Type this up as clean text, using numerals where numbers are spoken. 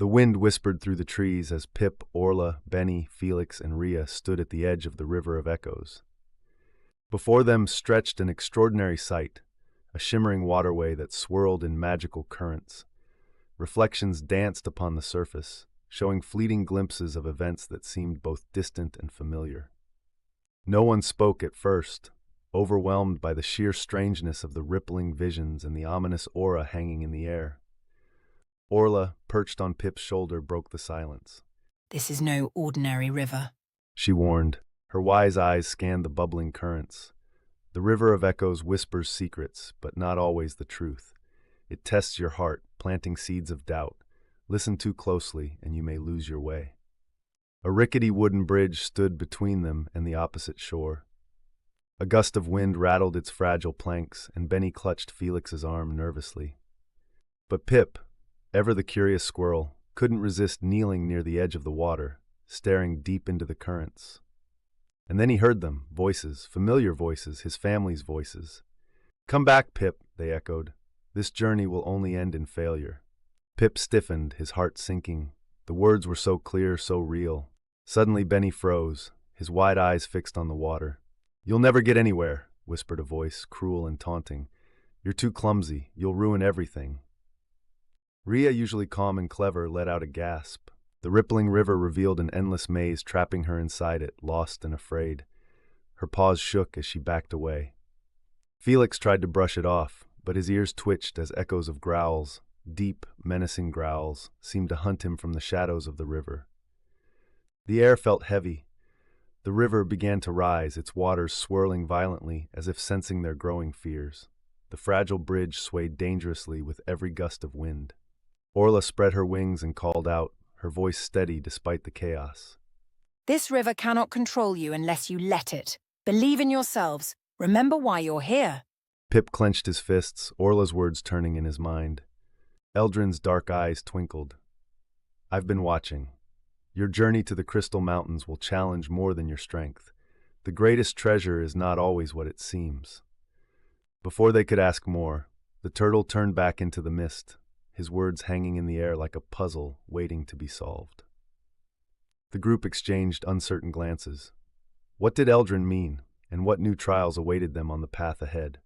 The wind whispered through the trees as Pip, Orla, Benny, Felix, and Ria stood at the edge of the River of Echoes. Before them stretched an extraordinary sight, a shimmering waterway that swirled in magical currents. Reflections danced upon the surface, showing fleeting glimpses of events that seemed both distant and familiar. No one spoke at first, overwhelmed by the sheer strangeness of the rippling visions and the ominous aura hanging in the air. Orla, perched on Pip's shoulder, broke the silence. "This is no ordinary river," she warned. Her wise eyes scanned the bubbling currents. The River of Echoes whispers secrets, but not always the truth. It tests your heart, planting seeds of doubt. Listen too closely, and you may lose your way. A rickety wooden bridge stood between them and the opposite shore. A gust of wind rattled its fragile planks, and Benny clutched Felix's arm nervously. But Pip, ever the curious squirrel, couldn't resist kneeling near the edge of the water, staring deep into the currents. And then he heard them, voices, familiar voices, his family's voices. "Come back, Pip," they echoed. "This journey will only end in failure." Pip stiffened, his heart sinking. The words were so clear, so real. Suddenly Benny froze, his wide eyes fixed on the water. "You'll never get anywhere," whispered a voice, cruel and taunting. "You're too clumsy. You'll ruin everything." Ria, usually calm and clever, let out a gasp. The rippling river revealed an endless maze, trapping her inside it, lost and afraid. Her paws shook as she backed away. Felix tried to brush it off, but his ears twitched as echoes of growls, deep, menacing growls, seemed to hunt him from the shadows of the river. The air felt heavy. The river began to rise, its waters swirling violently as if sensing their growing fears. The fragile bridge swayed dangerously with every gust of wind. Orla spread her wings and called out, her voice steady despite the chaos. "This river cannot control you unless you let it. Believe in yourselves. Remember why you're here." Pip clenched his fists, Orla's words turning in his mind. Eldrin's dark eyes twinkled. "I've been watching. Your journey to the Crystal Mountains will challenge more than your strength. The greatest treasure is not always what it seems." Before they could ask more, the turtle turned back into the mist, his words hanging in the air like a puzzle waiting to be solved. The group exchanged uncertain glances. What did Eldrin mean, and what new trials awaited them on the path ahead?